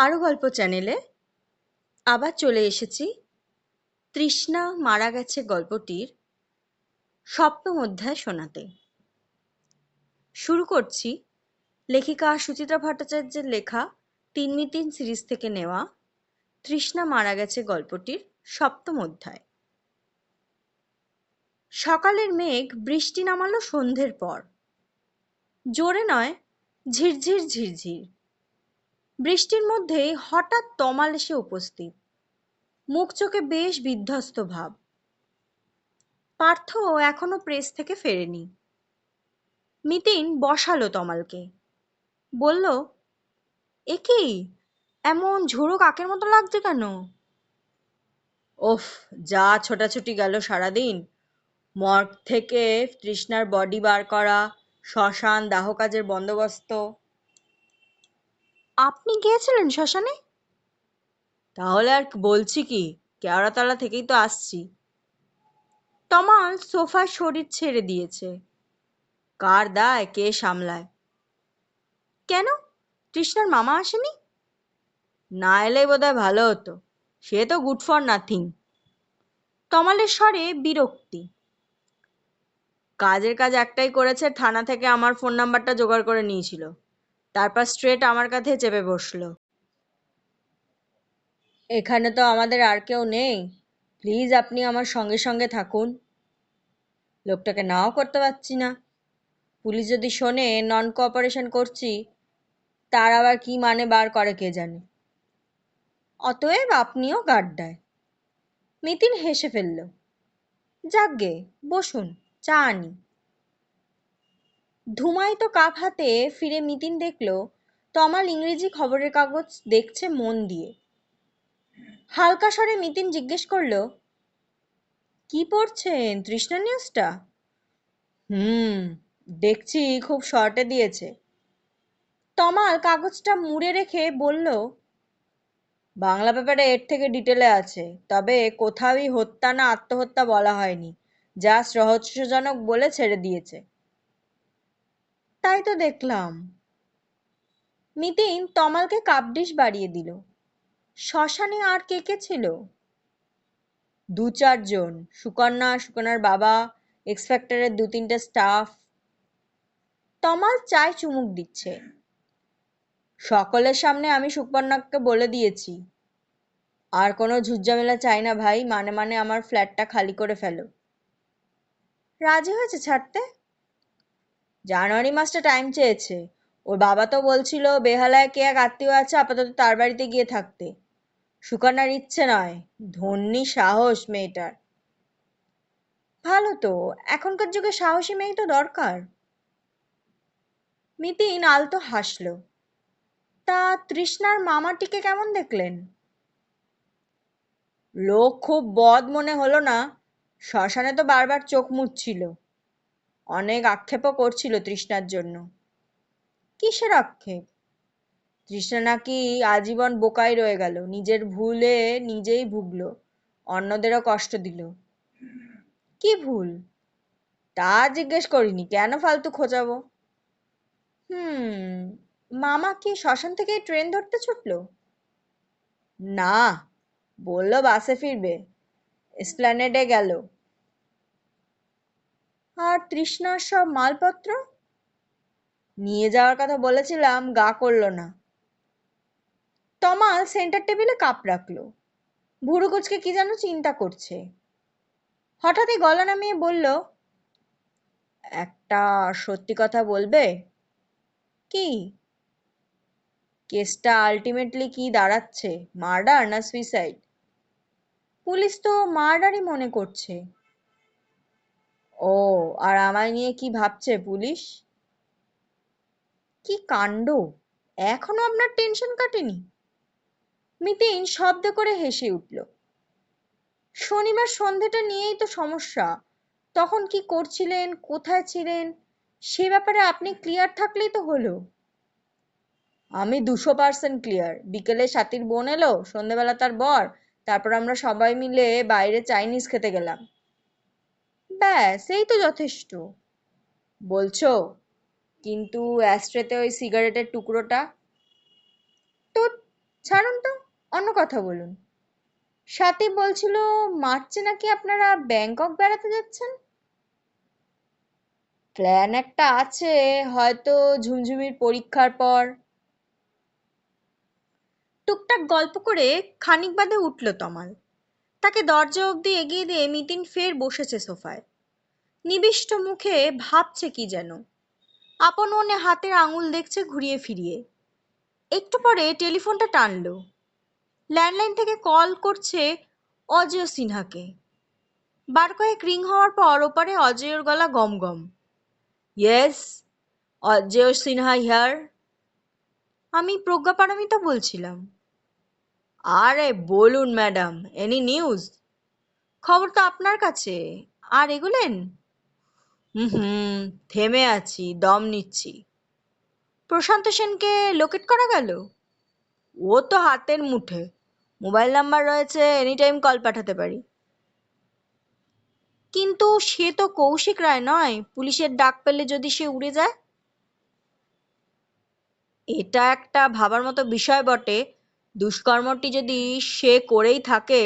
আরও গল্প চ্যানেলে আবার চলে এসেছি তৃষ্ণা মারা গেছে গল্পটির সপ্তম অধ্যায় শোনাতে। শুরু করছি লেখিকা সুচিত্রা ভট্টাচার্যের লেখা ৩x৩ সিরিজ থেকে নেওয়া তৃষ্ণা মারা গেছে গল্পটির সপ্তম অধ্যায়। সকালের মেঘ বৃষ্টি নামালো সন্ধ্যের পর। জোরে নয়, ঝিরঝির ঝিরঝির। বৃষ্টির মধ্যেই হঠাৎ তমাল এসে উপস্থিত, মুখ চোখে বেশ বিধ্বস্ত ভাব। পার্থ এখনো প্রেস থেকে ফেরেনি। মিতিন বসালো তমালকে, বলল, এ কি, এমন ঝোড়ো কাকের মতো লাগছে কেন? ওফ, যা ছোটাছুটি গেল সারাদিন। মর্গ থেকে তৃষ্ণার বডি বার করা, শ্মশান দাহ কাজের বন্দোবস্ত। আপনি গিয়েছিলেন শ্মশানে? তাহলে আর বলছি কি, কেওড়াতলা থেকেই তো আসছি। তমাল সোফায় শরীর ছেড়ে দিয়েছে। কার দায় কে সামলায়? কেন, তৃষ্ণার মামা আসেনি? না এলেই বোধহয় ভালো হতো, সে তো গুড ফর নাথিং। তমালের স্বরে বিরক্তি। কাজের কাজ একটাই করেছে, থানা থেকে আমার ফোন নাম্বারটা জোগাড় করে নিয়েছিল, তারপর স্ট্রেট আমার কাছে চেপে বসলো। এখানে তো আমাদের আর কেউ নেই, প্লিজ আপনি আমার সঙ্গে সঙ্গে থাকুন। লোকটাকে নাও করতে পারছি না। পুলিশ যদি শোনে নন কোঅপারেশন করছি, তার আবার কি মানে বার করে কে জানে। অতএব আপনিও গাড্ডায়। মিতিন হেসে ফেলল। যাকগে, বসুন, চা আনি। ধুমায়িত কাপ হাতে ফিরে মিতিন দেখল তমাল ইংরেজি খবরের কাগজ দেখছে মন দিয়ে। হালকা স্বরে মিতিন জিজ্ঞেস করল, কি পড়ছেন, তৃষ্ণা নিউজটা? দেখছি খুব শর্টে দিয়েছে। তমাল কাগজটা মুড়ে রেখে বলল, বাংলা পেপারে এর থেকে ডিটেলে আছে, তবে কোথাওই হত্যা না আত্মহত্যা বলা হয়নি, জাস্ট রহস্যজনক বলে ছেড়ে দিয়েছে। তাই তো দেখলাম। মিতিন তমালকে কাপডিশ বাড়িয়ে দিল। শ্মশানে আর কে কে ছিল? ২-৪ জন, সুকন্যা, সুকন্যার বাবা, এক্স ফ্যাক্টরের ২-৩টে স্টাফ। তমাল চায় চুমুক দিচ্ছে। সকলের সামনে আমি সুকন্যাকে বলে দিয়েছি, আর কোনো ঝুটঝামেলা চাই না ভাই, মানে মানে আমার ফ্ল্যাটটা খালি করে ফেলো। রাজি হয়েছে ছাড়তে? জানুয়ারি মাসটা টাইম চেয়েছে। ওর বাবা তো বলছিল বেহালায় কে এক আত্মীয় আছে, আপাতত তার বাড়িতে গিয়ে থাকতে। সুকন্যার ইচ্ছে নয়, ধন্যী সাহস মেয়েটার। ভালো তো, এখনকার যুগে সাহসী মেয়েই তো দরকার। মিতিন আলতো হাসল। তা তৃষ্ণার মামাটিকে কেমন দেখলেন? লোক খুব বদ মনে হলো না। শ্মশানে তো বারবার চোখ মুছছিল, অনেক আক্ষেপও করছিল তৃষ্ণার জন্য। কিসের আক্ষেপ? তৃষ্ণা নাকি আজীবন বোকাই রয়ে গেল, নিজের ভুলে নিজেই ভুগলো, অন্যদেরও কষ্ট দিল। কি ভুল? তা জিজ্ঞেস করিনি, কেন ফালতু খোঁচাবো। মামা কি শ্মশান থেকে ট্রেন ধরতে ছুটলো? না, বললো বাসে ফিরবে, এসপ্ল্যানেডে গেল। আর তৃষ্ণার সব মালপত্র? নিয়ে যাওয়ার কথা বলেছিলাম, গা করলো না। তমাল সেন্টার টেবিলে কাপ রাখলো, ভুরু কুচকে কি যেন চিন্তা করছে। হঠাৎই গলা নামিয়ে বলল, একটা সত্যি কথা বলবে? কি? কেসটা আলটিমেটলি কি দাঁড়াচ্ছে, মার্ডার না সুইসাইড? পুলিশ তো মার্ডারই মনে করছে। ও, আর আমায় নিয়ে কি ভাবছে পুলিশ? কি কাণ্ড, এখনো আপনার টেনশন কাটেনি? মিতিন শব্দ করে হেসে উঠল। শনিবার সন্ধেটা নিয়েই তো সমস্যা। তখন কি করছিলেন, কোথায় ছিলেন, সে ব্যাপারে আপনি ক্লিয়ার থাকলেই তো হলো। আমি 200% ক্লিয়ার। বিকেলে স্বাতীর বোন এলো, সন্ধেবেলা তার বর, তারপর আমরা সবাই মিলে বাইরে চাইনিজ খেতে গেলাম। ব্যাস, এই তো যথেষ্ট। বলছো, কিন্তু অ্যাস্ট্রেতে ওই সিগারেটের টুকরোটা? তো ছাড়ুন তো, অন্য কথা বলুন। সাথী বলছিল মার্চে নাকি আপনারা ব্যাংকক বেড়াতে যাচ্ছেন। প্ল্যান একটা আছে, হয়তো ঝুমঝুমির পরীক্ষার পর। টুকটাক গল্প করে খানিক বাদে উঠল তমাল। তাকে দরজা অবধি এগিয়ে দিয়ে মিতিন ফের বসেছে সোফায়। নিবিষ্ট মুখে ভাবছে কি যেন। আপন মনে হাতের আঙুল দেখছে ঘুরিয়ে ফিরিয়ে। একটু পরে টেলিফোনটা টানলো। ল্যান্ডলাইন থেকে কল করছে অজয় সিনহাকে। বার কয়েক রিং হওয়ার পর ওপারে অজয়ের গলা গমগম। Yes, Ajay Sinha here. আমি প্রজ্ঞা পারমিতা বলছিলাম। আরে বলুন ম্যাডাম, এনি নিউজ? খবর তো আপনার কাছে। আর এগোলেন? হুম, থেমে আছি, দম নিচ্ছি। প্রশান্ত সেনকে লোকেট করা গেল? ও তো হাতের মুঠে, মোবাইল নাম্বার রয়েছে, এনি টাইম কল পাঠাতে পারি। কিন্তু সে তো কৌশিক রায় নয়, পুলিশের ডাক পেলে যদি সে উড়ে যায়। এটা একটা ভাবার মতো বিষয় বটে। দুষ্কর্মটি যদি সে করেই থাকে,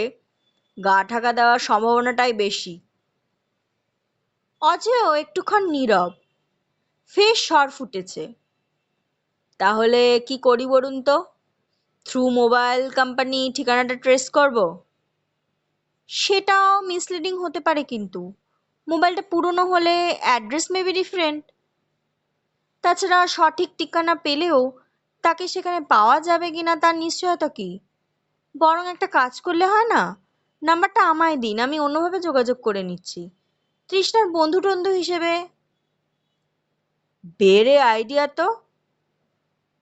গা ঢাকা দেওয়ার সম্ভাবনাটাই বেশি। অজয়ও একটুক্ষণ নীরব। ফের স্বর ফুটেছে। তাহলে কি করি বলুন তো? থ্রু মোবাইল কোম্পানি ঠিকানাটা ট্রেস করব? সেটাও মিসলিডিং হতে পারে, কিন্তু মোবাইলটা পুরনো হলে অ্যাড্রেস মেবি ডিফারেন্ট। তাছাড়া সঠিক ঠিকানা পেলেও তাকে সেখানে পাওয়া যাবে কিনা তার নিশ্চয়তা কি? বরং একটা কাজ করলে হয় না, নাম্বারটা আমায় দিন, আমি অন্যভাবে যোগাযোগ করে নিচ্ছি, তৃষ্ণার বন্ধু টন্ধু হিসেবে। বেড়ে আইডিয়া তো।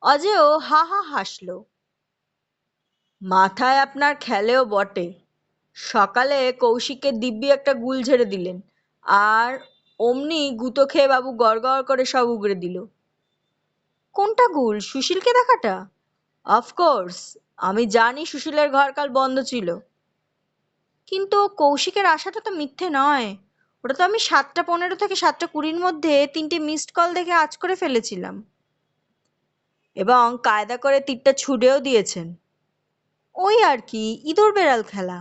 অজেও হা হা হাসলো। মাথায় আপনার খেলেও বটে। সকালে কৌশিককে দিব্যি একটা গুল ঝেড়ে দিলেন, আর অমনি গুঁতো খেয়ে বাবু গড়গড় করে সব উগড়ে দিল। কোনটা গুল? সুশীলকে দেখাটা? অফকোর্স, আমি জানি সুশীলের ঘর কাল বন্ধ ছিল। কিন্তু কৌশিকের আশাটা তো মিথ্যে নয়। ওটা তো আমি 7:15 থেকে 7:20 মধ্যে 3টে মিসড কল দেখে আজ করে ফেলেছিলাম। এবং কায়দা করে তীরটা ছুড়েও দিয়েছেন। ওই আর কি, ইঁদুর বেড়াল খেলা।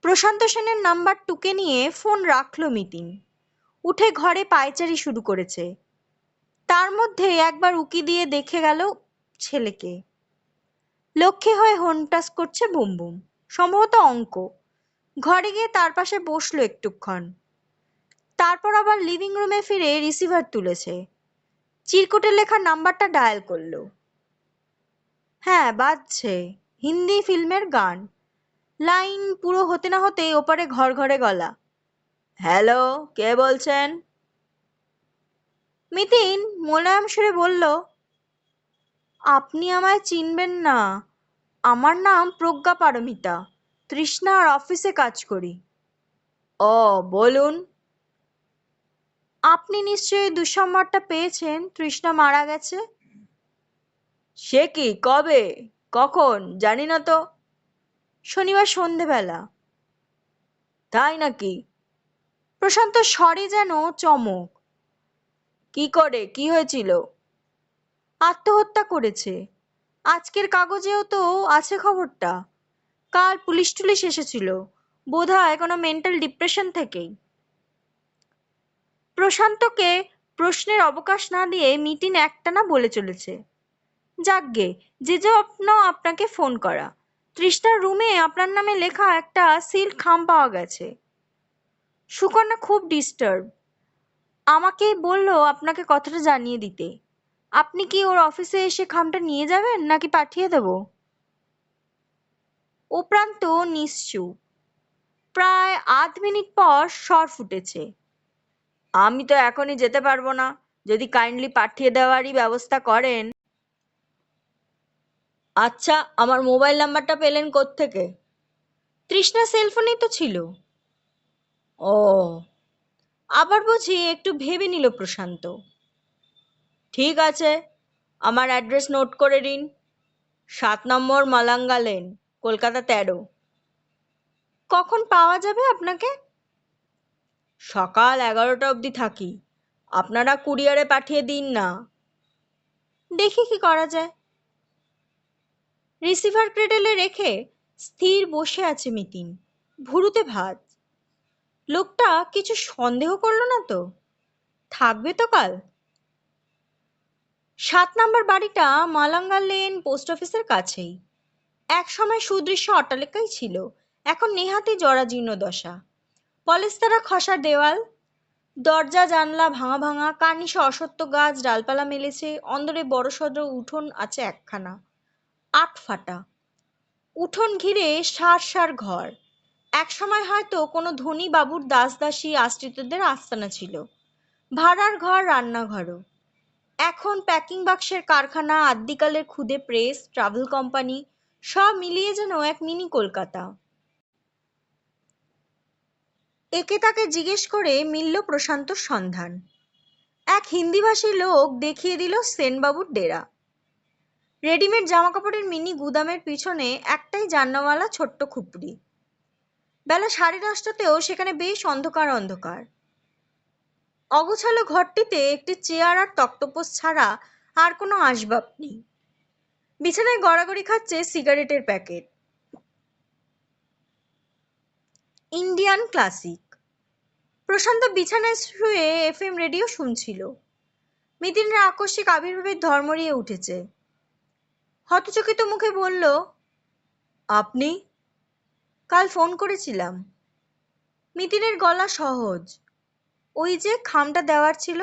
প্রশান্ত সেনের নাম্বার টুকে নিয়ে ফোন রাখলো মিতিন। উঠে ঘরে পায়চারি শুরু করেছে। তার মধ্যে একবার উকি দিয়ে দেখে গেল ছেলেকে। লক্ষ্মী হয়ে হোনটাস করছে বুম বুম, সম্ভবত অঙ্ক। ঘরে গিয়ে তার পাশে বসলো একটুক্ষণ। তারপর আবার লিভিং রুমে ফিরে রিসিভার তুলেছে। চিরকুটে লেখা নাম্বারটা ডায়াল করলো। হ্যাঁ, বাজছে। হিন্দি ফিল্মের গান। লাইন পুরো হতে না হতেই ওপারে ঘর ঘরে গলা। হ্যালো, কে বলছেন? মিতিন মোলায়েম সুরে বলল, আপনি আমায় চিনবেন না। আমার নাম প্রজ্ঞা পারমিতা, তৃষ্ণার অফিসে কাজ করি। ও, বলুন। আপনি নিশ্চয়ই দুঃসংবাদটা পেয়েছেন, তৃষ্ণা মারা গেছে। সে কি, কবে, কখন? জানি না তো। শনিবার সন্ধেবেলা। তাই নাকি? প্রশান্ত স্বরে যেন চমক। কি করে, কি হয়েছিল? আত্মহত্যা করেছে। আজকের কাগজেও তো আছে খবরটা। কাল পুলিশ টুলিশ এসেছিল, বোধহয় কোনো মেন্টাল ডিপ্রেশন থেকেই। প্রশান্তকে প্রশ্নের অবকাশ না দিয়ে মিতিন একটানা বলে চলেছে। যাকগে, যে জন্য আপনাকে ফোন করা। তৃষ্ণার রুমে আপনার নামে লেখা একটা সিল খাম পাওয়া গেছে। সুকন্যা খুব ডিস্টার্ব। আমাকেই বলল আপনাকে কথাটা জানিয়ে দিতে। আপনি কি ওর অফিসে এসে খামটা নিয়ে যাবেন নাকি পাঠিয়ে দেব? ও প্রান্ত নিশ্চুপ। প্রায় আধ মিনিট পর স্বর ফুটেছে। আমি তো এখনই যেতে পারবো না, যদি কাইন্ডলি পাঠিয়ে দেওয়ারই ব্যবস্থা করেন। আচ্ছা, আমার মোবাইল নাম্বারটা পেলেন কোত্থেকে? তৃষ্ণা সেলফোনেই তো ছিল। ও, আবার বুঝি একটু ভেবে নিল প্রশান্ত। ঠিক আছে, আমার অ্যাড্রেস নোট করে নিন। 7 নম্বর মালাঙ্গা লেন, কলকাতা 13। কখন পাওয়া যাবে আপনাকে? সকাল 11টা অবধি থাকি। আপনারা কুরিয়ারে পাঠিয়ে দিন না। দেখি কি করা যায়। রিসিভার ক্রেডেলে রেখে স্থির বসে আছে মিতিন, ভুরুতে ভাত। লোকটা কিছু সন্দেহ করলো না তো? থাকবে তো কাল? 7 নম্বর বাড়িটা মালাঙ্গা লেন পোস্ট অফিসের কাছেই। এক সময় সুদৃশ্য অট্টালিকাই ছিল, এখন নেহাতি জরাজীর্ণ দশা। পলেস্তারা খসার দেওয়াল, দরজা জানলা ভাঙা ভাঙা, কার্নিশে অসত্য গাছ ডালপালা মেলেছে। অন্দরে বড়সড় উঠোন আছে একখানা, 8 ফাটা। উঠোন ঘিরে সার সার ঘর। একসময় হয়তো কোনো ধনী বাবুর দাসদাসী আশ্রিতদের আস্তানা ছিল, ভাড়ার ঘর রান্নাঘরও। এখন প্যাকিং বাক্সের কারখানা, আদ্যিকালের খুদে প্রেস, ট্রাভেল কোম্পানি, সব মিলিয়ে যেন এক মিনি কলকাতা। একে তাকে জিজ্ঞেস করে মিলল প্রশান্তর সন্ধান। এক হিন্দিভাষী লোক দেখিয়ে দিল সেনবাবুর ডেরা। রেডিমেড জামাকাপড়ের মিনি গুদামের পিছনে একটাই জানলাওয়ালা ছোট্ট খুপড়ি। বেলা 10:30টাতেও সেখানে বেশ অন্ধকার অন্ধকার। অগোছালো ঘরটিতে একটি চেয়ার আর তক্তপোষ ছাড়া আর কোনো আসবাব নেই। বিছানায় গড়াগড়ি খাচ্ছে সিগারেটের প্যাকেট। Indian classic. প্রশান্ত বিছানায় শুয়ে FM রেডিও শুনছিল। মিতিনের আকস্মিক আবির্ভাবে ধর্মরিয়ে উঠেছে। হতচকিত মুখে বলল, আপনি? কাল ফোন করেছিলাম। মিতিনের গলা সহজ। ওই যে খামটা দেওয়ার ছিল।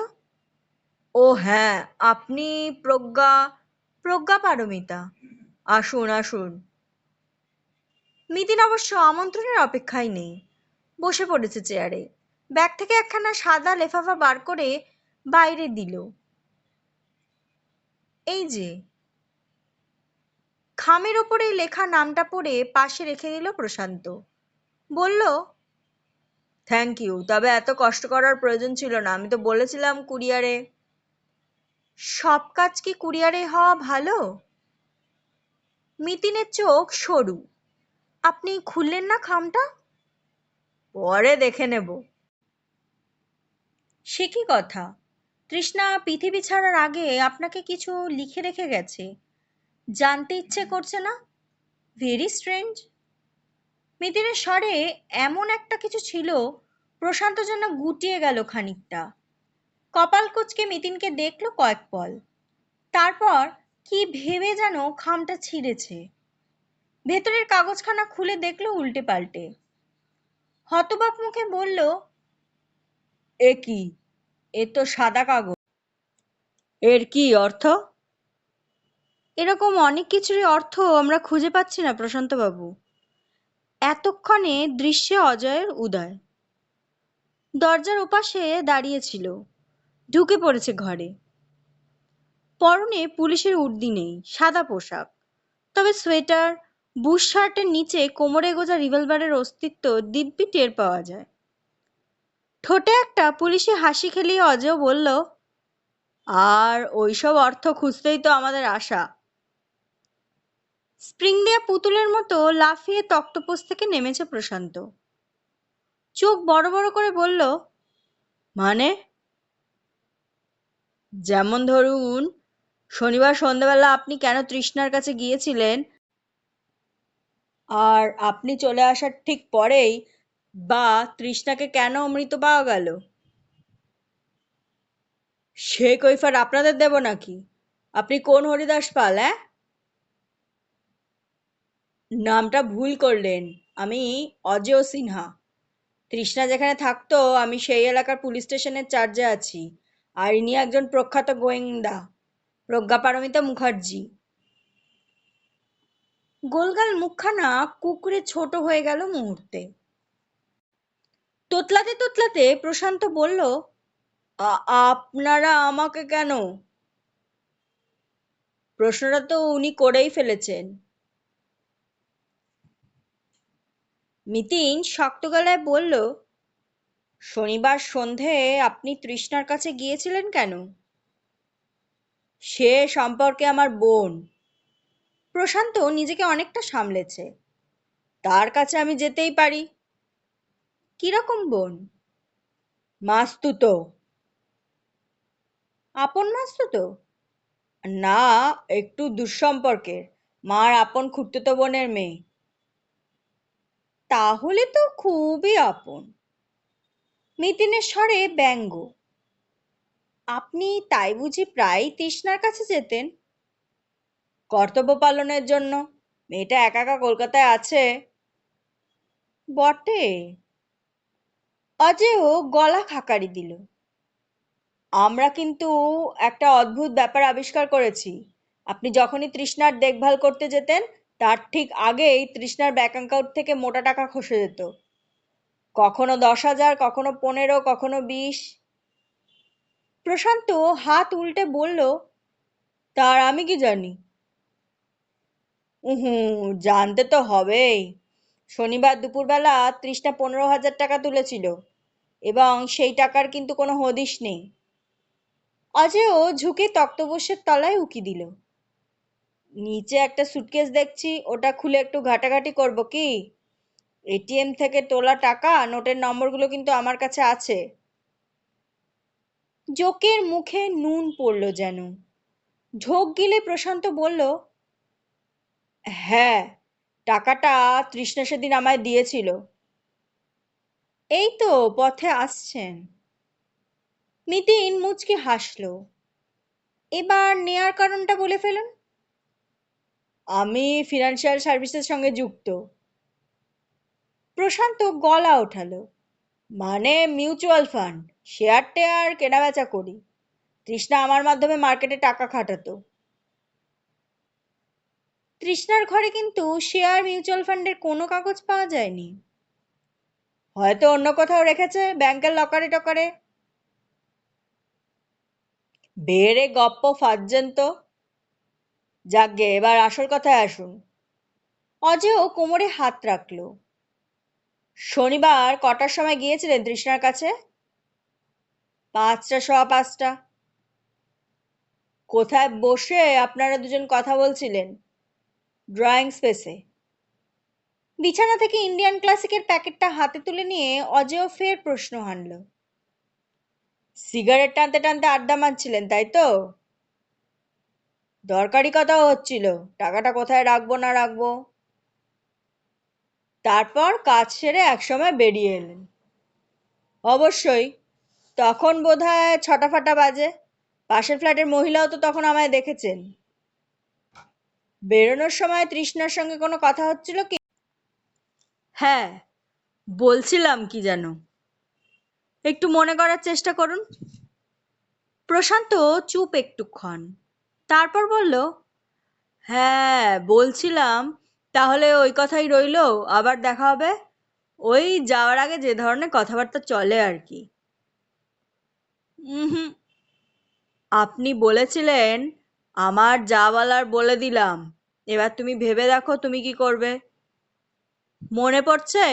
ও হ্যাঁ, আপনি প্রজ্ঞা পারমিতা। আসুন আসুন। মিতিন অবশ্য আমন্ত্রণের অপেক্ষায় নেই, বসে পড়েছে চেয়ারে। ব্যাগ থেকে একখানা সাদা লেফাফা বার করে বাইরে দিল। এই যে। খামের ওপরে লেখা নামটা পড়ে পাশে রেখে দিল প্রশান্ত। বলল, থ্যাংক ইউ, তবে এত কষ্ট করার প্রয়োজন ছিল না। আমি তো বলেছিলাম কুরিয়ারে। সব কাজ কি কুরিয়ারে হওয়া ভালো? মিতিনের চোখ সরু। আপনি খুললেন না খামটা? পরে দেখে নেব। সে কি কথা? তৃষ্ণা পৃথিবী ছাড়ার আগে আপনাকে কিছু লিখে রেখে গেছে, জানতে ইচ্ছে করছে না? Very strange. মিতিনের স্বরে এমন একটা কিছু ছিল, প্রশান্ত যেন গুটিয়ে গেল খানিকটা। কপাল কুঁচকে মিতিনকে দেখল কয়েক পল। তারপর কি ভেবে যেন খামটা ছিঁড়েছে। ভেতরের কাগজখানা খুলে দেখল উল্টে পাল্টে। হতবাক মুখে বলল, এ কি? এ তো সাদা কাগজ। এর কি অর্থ? এরকম অনেক কিছুরই অর্থ আমরা খুঁজে পাচ্ছি না প্রশান্তবাবু। এতক্ষণে দৃশ্যে অজয়ের উদয়। দরজার ওপাশে দাঁড়িয়েছিল, ঢুকে পড়েছে ঘরে। পরনে পুলিশের উর্দি নেই, সাদা পোশাক। তবে সোয়েটার, বুশ শার্টের নিচে কোমরে গোজা রিভলভারের অস্তিত্ব দিব্যি টের পাওয়া যায়। ঠোঁটে একটা পুলিশি হাসি খেলিয়ে অজয় বলল, আর ওইসব অর্থ খুঁজতেই তো আমাদের আশা। স্প্রিং দেয়া পুতুলের মতো লাফিয়ে তক্তপোষ থেকে নেমেছে প্রশান্ত। চোখ বড় বড় করে বলল, মানে? যেমন ধরুন, শনিবার সন্ধ্যাবেলা আপনি কেন তৃষ্ণার কাছে গিয়েছিলেন, আর আপনি চলে আসার ঠিক পরেই বা তৃষ্ণাকে কেন মৃত পাওয়া গেল। সে কৈফিয়ত আপনাদের দেব নাকি? আপনি কোন হরিদাস পাল? নামটা ভুল করলেন। আমি অজয় সিনহা। তৃষ্ণা যেখানে থাকতো আমি সেই এলাকার পুলিশ স্টেশনের চার্জে আছি। আর ইনি একজন প্রখ্যাত গোয়েন্দা, প্রজ্ঞাপারমিতা মুখার্জি। গোলগাল মুখখানা কুকড়ে ছোট হয়ে গেল মুহূর্তে। তোতলাতে তোতলাতে প্রশান্ত বলল, আপনারা আমাকে কেন? প্রশ্নটা তো উনি করেই ফেলেছেন। মিতিন শক্ত গলায় বলল, শনিবার সন্ধে আপনি তৃষ্ণার কাছে গিয়েছিলেন কেন? সে সম্পর্কে আমার বোন। প্রশান্ত নিজেকে অনেকটা সামলেছে। তার কাছে আমি যেতেই পারি। কিরকম বোন? মাস্তুতো। আপন মাস্তুতো? না, একটু দুঃসম্পর্কের। মার আপন খুড়তুতো বোনের মেয়ে। তাহলে তো খুবই আপন। মিতিনের স্বরে ব্যঙ্গ। আপনি তাই বুঝি প্রায়ই তৃষ্ণার কাছে যেতেন? কর্তব্য পালনের জন্য। মেয়েটা একা একা কলকাতায় আছে। বটে। অজেয় গলা খাকারি দিল। আমরা কিন্তু একটা অদ্ভুত ব্যাপার আবিষ্কার করেছি। আপনি যখনই তৃষ্ণার দেখভাল করতে যেতেন, তার ঠিক আগেই তৃষ্ণার ব্যাংক অ্যাকাউন্ট থেকে মোটা টাকা খসে যেত। কখনো 10,000, কখনো 15, কখনো 20। প্রশান্ত হাত উল্টে বলল, তার আমি কি জানি? জানতে তো হবেই। শনিবার দুপুরবেলা তৃষ্ণা 15,000 টাকা তুলেছিল, এবং সেই টাকার কিন্তু কোনো হদিশ নেই। অজেয় ঝুঁকে তক্তপোশের তলায় উকি দিল। নিচে একটা সুটকেস দেখছি, ওটা খুলে একটু ঘাটাঘাটি করব কি? এটিএম থেকে তোলা টাকা, নোটের নম্বরগুলো কিন্তু আমার কাছে আছে। জোকের মুখে নুন পড়ল যেন। ঢোক গিলে প্রশান্ত বলল, হ্যাঁ, টাকাটা তৃষ্ণা সেদিন আমায় দিয়েছিল। এই তো পথে আসছেন। মিতিন মুচকি হাসল। এবার নেয়ার কারণটা বলে ফেলুন। আমি ফিনান্সিয়াল সার্ভিসের সঙ্গে যুক্ত। প্রশান্ত গলা ওঠালো। মানে মিউচুয়াল ফান্ড, শেয়ার টেয়ার কেনাবেচা করি। তৃষ্ণা আমার মাধ্যমে মার্কেটে টাকা খাটাতো। তৃষ্ণার ঘরে কিন্তু শেয়ার মিউচুয়াল ফান্ডের কোনো কাগজ পাওয়া যায়নি। হয়তো অন্য কোথাও রেখেছে, ব্যাংকের লকারে টকারে। বেড়ে গপ্প ফাঁদছেন তো। যাকগে, এবার আসল কথায় আসুন। অজেয় কোমরে হাত রাখল। শনিবার কটার সময় গিয়েছিলেন তৃষ্ণার কাছে? 5:15। কোথায় বসে আপনারা দুজন কথা বলছিলেন? ড্রয়িং স্পেসে। বিছানা থেকে ইন্ডিয়ান ক্লাসিকের প্যাকেটটা হাতে তুলে নিয়ে অজেয় ফের প্রশ্ন হানল, সিগারেট টানতে টানতে আড্ডা মারছিলেন তাই তো? দরকারি কথাও হচ্ছিল, টাকাটা কোথায় রাখবো না রাখবো। তারপর কাজ সেরে একসময় বেরিয়ে এলেন। অবশ্যই। তখন বোধহয় 6টা-ফাটা বাজে। পাশের ফ্ল্যাটের মহিলাও তো তখন আমায় দেখেছেন। বেরোনোর সময় তৃষ্ণার সঙ্গে কোনো কথা হচ্ছিল কি? হ্যাঁ, বলছিলাম কি যেন, একটু মনে করার চেষ্টা করুন। প্রশান্ত চুপ একটুক্ষণ, তারপর বলল, হ্যাঁ বলছিলাম, তাহলে ওই কথাই রইলো, আবার দেখা হবে। ওই যাওয়ার আগে যে ধরনের কথাবার্তা চলে আর কি। হুম, আপনি বলেছিলেন, আমার যা বলার বলে দিলাম, এবার তুমি ভেবে দেখো তুমি কি করবে। মনে পড়ছে?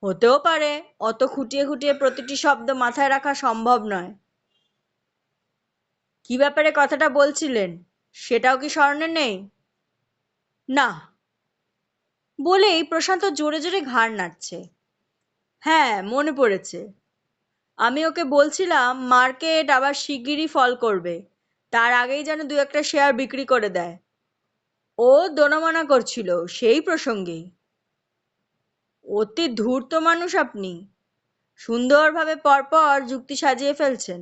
হতেও পারে, অত খুঁটিয়ে খুঁটিয়ে প্রতিটি শব্দ মাথায় রাখা সম্ভব নয়। কি ব্যাপারে কথাটা বলছিলেন সেটাও কি স্মরণে নেই? না। বলেই প্রশান্ত জোরে জোরে ঘাড় নাড়ছে। হ্যাঁ, মনে পড়েছে। আমি ওকে বলছিলাম মার্কেট আবার শিগগিরই ফল করবে, তার আগেই যেন দু একটা শেয়ার বিক্রি করে দেয়। ও দোনামনা করছিল সেই প্রসঙ্গেই। অতি ধূর্ত মানুষ আপনি। সুন্দরভাবে পরপর যুক্তি সাজিয়ে ফেলছেন।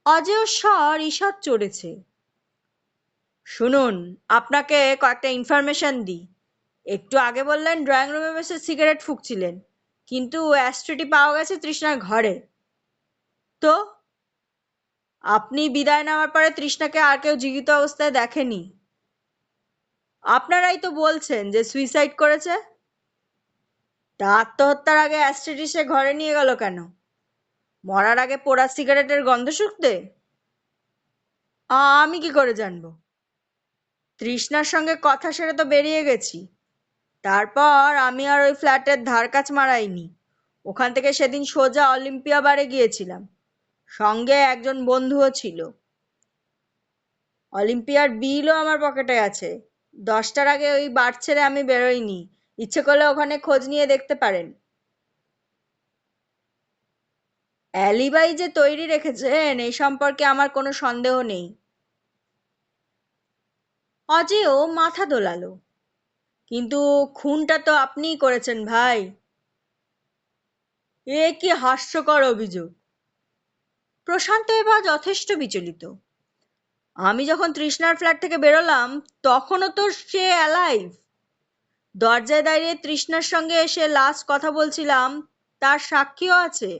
অজেয় স্বর ঈষৎ চড়েছে। শুনুন, আপনাকে কয়েকটা ইনফরমেশন দিই। একটু আগে বললেন ড্রয়িং রুমে বসে সিগারেট ফুঁকছিলেন, কিন্তু অ্যাস্ট্রেটি পাওয়া গেছে তৃষ্ণার ঘরে। তো আপনি বিদায় নেওয়ার পরে তৃষ্ণাকে আর কেউ জীবিত অবস্থায় দেখেনি। আপনারাই তো বলছেন যে সুইসাইড করেছে। তা আত্মহত্যার আগে অ্যাস্ট্রেটি সে ঘরে নিয়ে গেল কেন? মরার আগে পোড়া সিগারেটের গন্ধ শুঁকতে? আমি কি করে জানবো? তৃষ্ণার সঙ্গে কথা সেরে তো বেরিয়ে গেছি। তারপর আমি আর ওই ফ্ল্যাটের ধার কাছ মারাইনি। ওখান থেকে সেদিন সোজা অলিম্পিয়া বারে গিয়েছিলাম। সঙ্গে একজন বন্ধুও ছিল। অলিম্পিয়ার বিলও আমার পকেটে আছে। 10টার আগে ওই বার ছেড়ে আমি বেরোইনি। ইচ্ছে করলে ওখানে খোঁজ নিয়ে দেখতে পারেন। অ্যালিবাই যে তৈরি রেখেছেন এই সম্পর্কে আমার কোনো সন্দেহ নেই। অজেয় মাথা দোলালো। কিন্তু খুনটা তো আপনিই করেছেন ভাই। এ কি হাস্যকর অভিযোগ! প্রশান্ত এবার যথেষ্ট বিচলিত। আমি যখন তৃষ্ণার ফ্ল্যাট থেকে বেরোলাম তখনও তো সে অ্যালাইভ। দরজায় দাঁড়িয়ে তৃষ্ণার সঙ্গে এসে লাস্ট কথা বলছিলাম, তার সাক্ষীও আছে।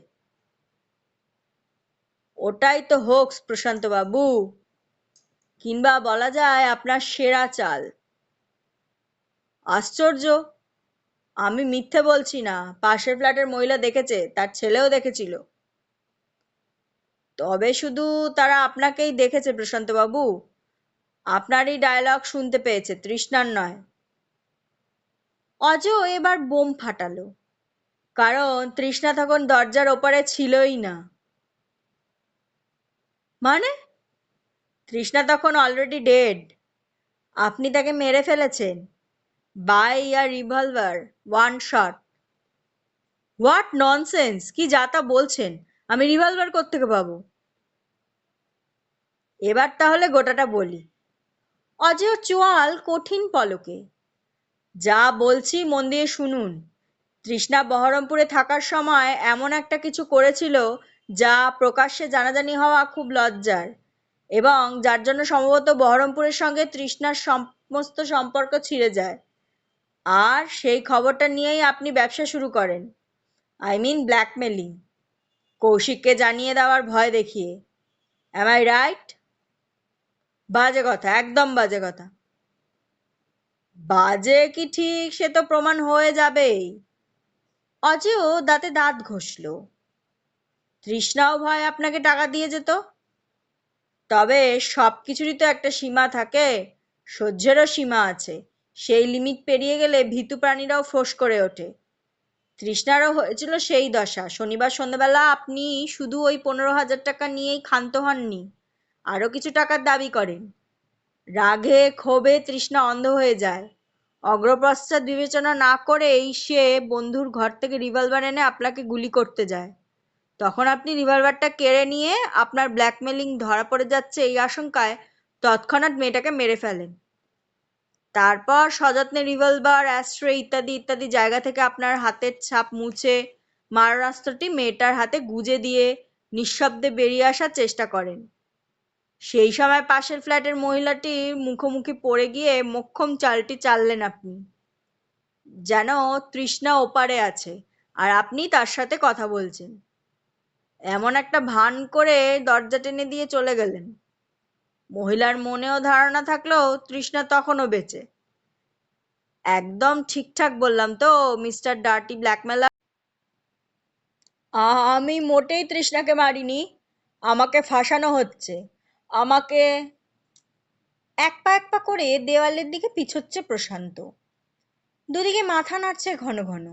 ওটাই তো হোক্স প্রশান্ত বাবু, কিংবা বলা যায় আপনার সেরা চাল। আশ্চর্য! আমি মিথ্যে বলছি না, পাশের ফ্ল্যাটের মহিলা দেখেছে, তার ছেলেও দেখেছিল। তবে শুধু তারা আপনাকেই দেখেছে প্রশান্ত বাবু, আপনারই ডায়লগ শুনতে পেয়েছে, তৃষ্ণার নয়। অজয় এবার বোম ফাটালো, কারণ তৃষ্ণা তখন দরজার ওপারে ছিলই না। মানে? তৃষ্ণা তখন অলরেডি ডেড। আপনি তাকে মেরে ফেলেছেন by your revolver, one shot. What nonsense! কি যা তা বলছেন! আমি রিভলভার কোত্থেকে পাবো? এবার তাহলে গোটাটা বলি। অজয় চোয়াল কঠিন পলকে। যা বলছি মন দিয়ে শুনুন। তৃষ্ণা বহরমপুরে থাকার সময় এমন একটা কিছু করেছিল যা প্রকাশ্যে জানাজানি হওয়া খুব লজ্জার, এবং যার জন্য সম্ভবত বহরমপুরের সঙ্গে তৃষ্ণার সমস্ত সম্পর্ক ছিঁড়ে যায়। আর সেই খবরটা নিয়েই আপনি ব্যবসা শুরু করেন। I mean blackmailing. কৌশিককে জানিয়ে দেওয়ার ভয় দেখিয়ে। Am I right? বাজে কথা, একদম বাজে কথা। বাজে কি ঠিক সে তো প্রমাণ হয়ে যাবেই। অজেয় দাঁতে দাঁত ঘষল। তৃষ্ণাও ভয় আপনাকে টাকা দিয়ে যেত। তবে সব কিছুরই তো একটা সীমা থাকে, সহ্যেরও সীমা আছে। সেই লিমিট পেরিয়ে গেলে ভীতু প্রাণীরাও ফোঁস করে ওঠে। তৃষ্ণারও হয়েছিল সেই দশা। শনিবার সন্ধ্যাবেলা আপনি শুধু ওই 15,000 টাকা নিয়েই ক্ষান্ত হননি, আরো কিছু টাকার দাবি করেন। রাগে ক্ষোভে তৃষ্ণা অন্ধ হয়ে যায়। অগ্রপশ্চাৎ বিবেচনা না করেই সে বন্ধুর ঘর থেকে রিভলভার এনে আপনাকে গুলি করতে যায়। তখন আপনি রিভলভারটা কেড়ে নিয়ে আপনার ব্ল্যাকমেলিং ধরা পড়ে যাচ্ছে এই আশঙ্কায় তৎক্ষণাৎ মেয়েটাকে মেরে ফেলেন। তারপর সযত্নে রিভলভার, অ্যাশট্রে ইত্যাদি ইত্যাদি জায়গা থেকে আপনার হাতের ছাপ মুছে মারণাস্ত্রটি মেয়েটার হাতে গুজে দিয়ে নিঃশব্দে বেরিয়ে আসার চেষ্টা করেন। সেই সময় পাশের ফ্ল্যাটের মহিলাটির মুখোমুখি পড়ে গিয়ে মোক্ষম চালটি চাললেন আপনি, যেন তৃষ্ণা ওপারে আছে আর আপনি তার সাথে কথা বলছেন। এমন একটা ভান করে দরজা টেনে দিয়ে চলে গেলেন। মহিলার মনেও ধারণা থাকলেও তৃষ্ণা তখনও বেঁচে। একদম ঠিকঠাক বললাম তো মিস্টার ডার্টি ব্ল্যাকমেলার? আমি মোটেই তৃষ্ণাকে মারিনি। আমাকে ফাঁসানো হচ্ছে। আমাকে। এক পা করে দেওয়ালের দিকে পিছোচ্ছে প্রশান্ত। দুদিকে মাথা নাড়ছে ঘন ঘন।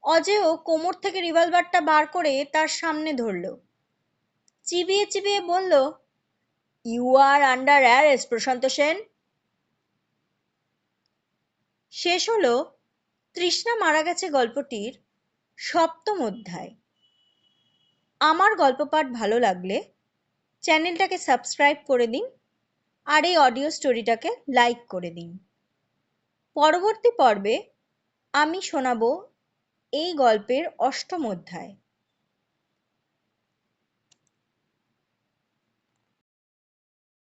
অজেয় কোমর থেকে রিভলভারটা বার করে তার সামনে ধরল। চিবিয়ে চিবিয়ে বলল, ইউ আর আন্ডার অ্যারেস্ট প্রশান্ত সেন। শেষ হলো তৃষ্ণা মারা গেছে গল্পটির 7ম অধ্যায়। আমার গল্প পাঠ ভালো লাগলে চ্যানেলটাকে সাবস্ক্রাইব করে দিন আর এই অডিও স্টোরিটাকে লাইক করে দিন। পরবর্তী পর্বে আমি শোনাবো এই গল্পের 8ম অধ্যায়।